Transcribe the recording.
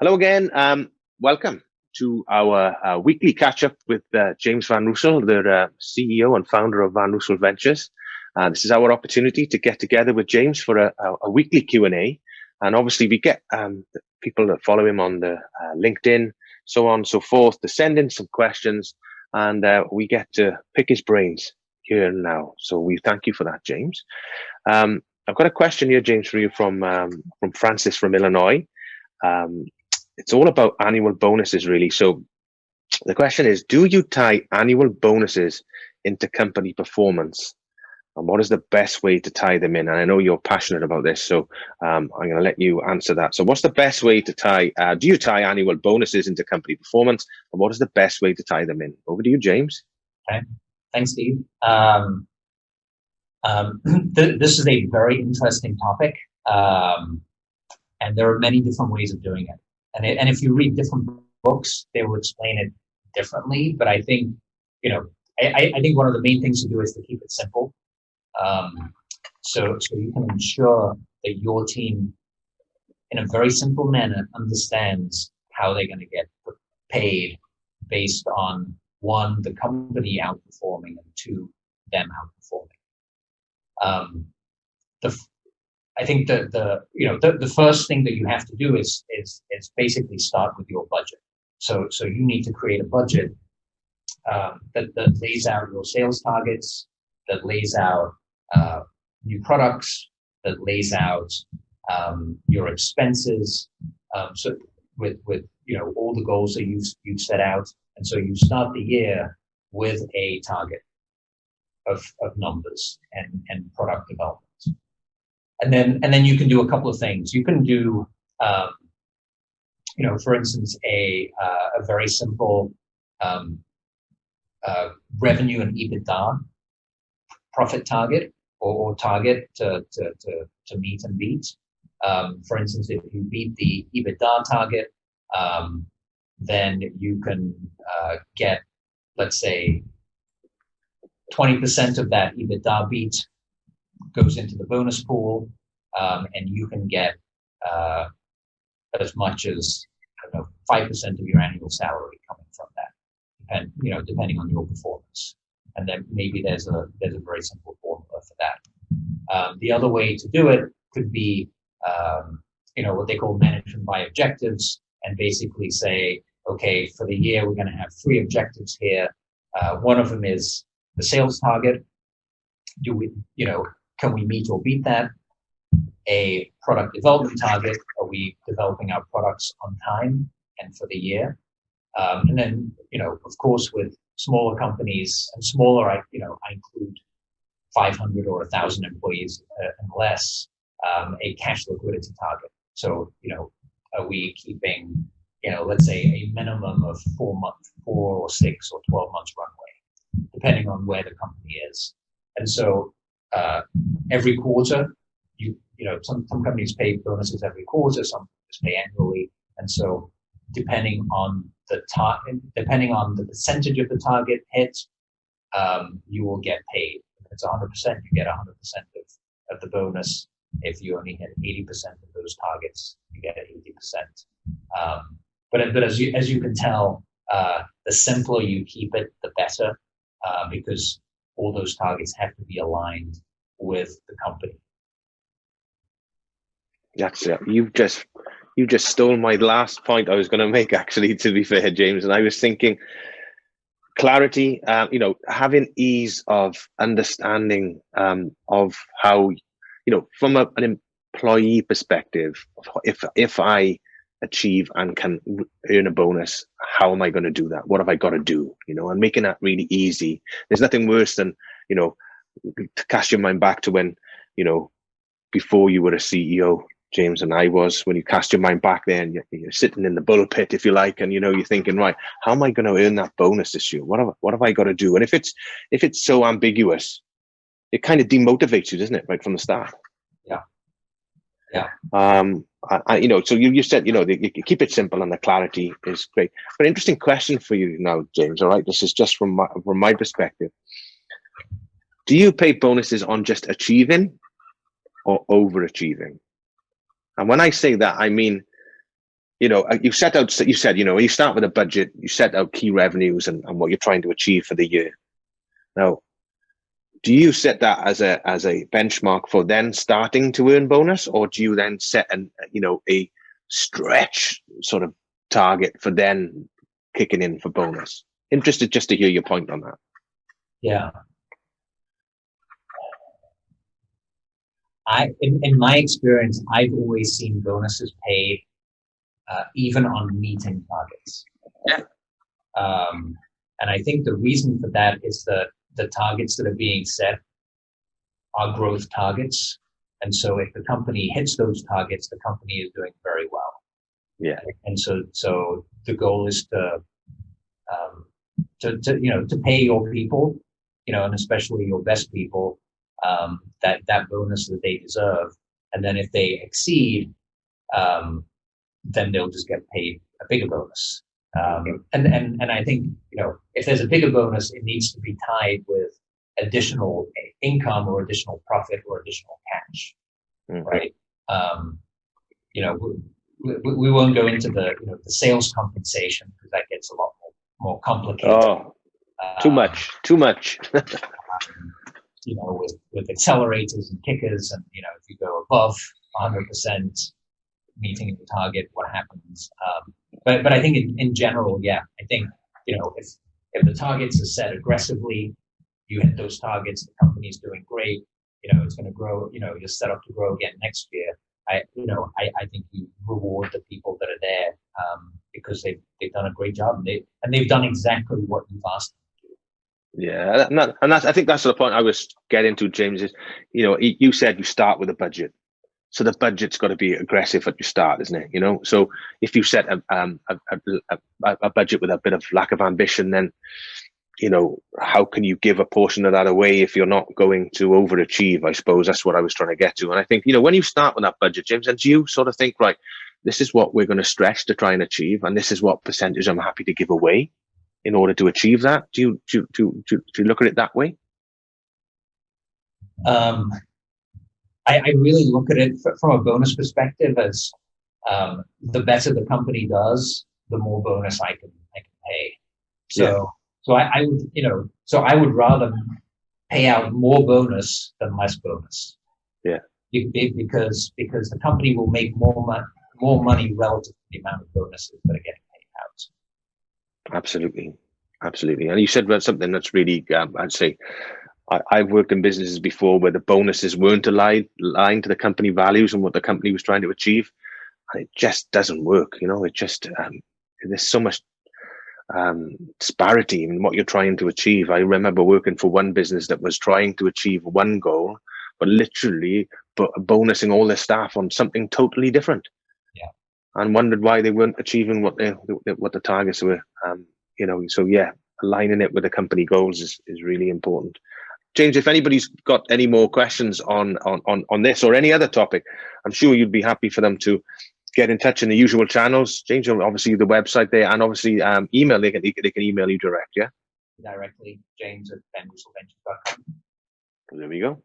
Hello again. Welcome to our weekly catch-up with James Vanreusel, the CEO and founder of Vanreusel Ventures. This is our opportunity to get together with James for a weekly Q&A. And obviously we get people that follow him on the LinkedIn, so on and so forth, to send in some questions, and we get to pick his brains here and now. So we thank you for that, James. I've got a question here, James, for you from Francis from Illinois. It's all about annual bonuses, really. So the question is, do you tie annual bonuses into company performance? And what is the best way to tie them in? And I know you're passionate about this, so I'm going to let you answer that. So what's the best way to tie, do you tie annual bonuses into company performance? And what is the best way to tie them in? Over to you, James. Okay. Thanks, Steve. This is a very interesting topic. And there are many different ways of doing it. And if you read different books, they will explain it differently. But I think, I think one of the main things to do is to keep it simple. So you can ensure that your team, in a very simple manner, understands how they're going to get paid based on, one, the company outperforming, and two, them outperforming. I think the first thing that you have to do is basically start with your budget. So you need to create a budget that lays out your sales targets, that lays out new products, that lays out your expenses. So with all the goals that you've set out, and so you start the year with a target of numbers and product development. And then you can do a couple of things. You can do, for instance, a very simple revenue and EBITDA profit target or target to meet and beat. For instance, if you beat the EBITDA target, then you can get, let's say, 20% of that EBITDA beat goes into the bonus pool, and you can get as much as 5% of your annual salary coming from that, depending on your performance. And then maybe there's a very simple formula for that. The other way to do it could be what they call management by objectives, and basically say, okay, for the year we're going to have 3 objectives here. One of them is the sales target. Can we meet or beat that? A product development target. Are we developing our products on time and for the year? And then, of course, with smaller companies and smaller, I include 500 or 1,000 employees and less, a cash liquidity target. So, are we keeping, let's say a minimum of 4 or 6 or 12 months runway, depending on where the company is. And so, every quarter, some companies pay bonuses every quarter, some companies pay annually, and so depending on the percentage of the target hit, you will get paid. If it's 100%, you get 100% of the bonus. If you only hit 80% of those targets, you get 80%. But as you can tell, the simpler you keep it, the better, because all those targets have to be aligned with the company. That's it. You just stole my last point I was going to make, actually, to be fair, James. And I was thinking clarity, having ease of understanding of how, from an employee perspective, if I achieve and can earn a bonus, how am I going to do that? What have I got to do? And making that really easy. There's nothing worse than, to cast your mind back to when, before you were a CEO, James, and I was, when you cast your mind back there and you're sitting in the bull pit, if you like, and you're thinking, right, how am I going to earn that bonus this year? What have I got to do? And if it's so ambiguous, it kind of demotivates you, doesn't it, right from the start? Yeah. So you said, you keep it simple and the clarity is great. But interesting question for you now, James. All right, this is just from my perspective. Do you pay bonuses on just achieving or overachieving? And when I say that, I mean, you set out, you said, you start with a budget, you set out key revenues and what you're trying to achieve for the year. Now, do you set that as a benchmark for then starting to earn bonus, or do you then set a stretch sort of target for then kicking in for bonus? Interested just to hear your point on that. Yeah. In my experience, I've always seen bonuses paid even on meeting targets. Yeah. And I think the reason for that is that the targets that are being set are growth targets. And so if the company hits those targets, the company is doing very well. Yeah. And so the goal is to pay your people, and especially your best people, that bonus that they deserve. And then if they exceed, then they'll just get paid a bigger bonus. And I think, if there's a bigger bonus, it needs to be tied with additional income or additional profit or additional cash, right? We won't go into the sales compensation because that gets a lot more complicated. Oh, too much. With accelerators and kickers, and if you go above 100% meeting the target, what happens? But I think in general, yeah, I think if the targets are set aggressively, you hit those targets, the company's doing great. It's going to grow. You're set up to grow again next year. I think you reward the people that are there because they've done a great job, and they've done exactly what you've asked them to do. Yeah, and I think that's the point I was getting to, James. Is you said you start with a budget, so the budget's got to be aggressive at your start, isn't it? So if you set a budget with a bit of lack of ambition, then how can you give a portion of that away if you're not going to overachieve? I suppose that's what I was trying to get to. And I think, when you start with that budget, James, and do you sort of think, right, this is what we're going to stretch to try and achieve, and this is what percentage I'm happy to give away in order to achieve that? Do you look at it that way? I really look at it from a bonus perspective as the better the company does, the more bonus I can pay. So I would rather pay out more bonus than less bonus. Yeah. Because the company will make more money relative to the amount of bonuses that are getting paid out. Absolutely. And you said about something that's really, I'd say, I've worked in businesses before where the bonuses weren't aligned to the company values and what the company was trying to achieve. And it just doesn't work. It just, there's so much disparity in what you're trying to achieve. I remember working for one business that was trying to achieve one goal, but literally bonusing all their staff on something totally different. Yeah. And wondered why they weren't achieving what the targets were. So yeah, aligning it with the company goals is really important. James, if anybody's got any more questions on this or any other topic, I'm sure you'd be happy for them to get in touch in the usual channels. James, obviously the website there, and obviously email. They can email you direct, yeah? Directly, James at vanreuselventures.com. There we go.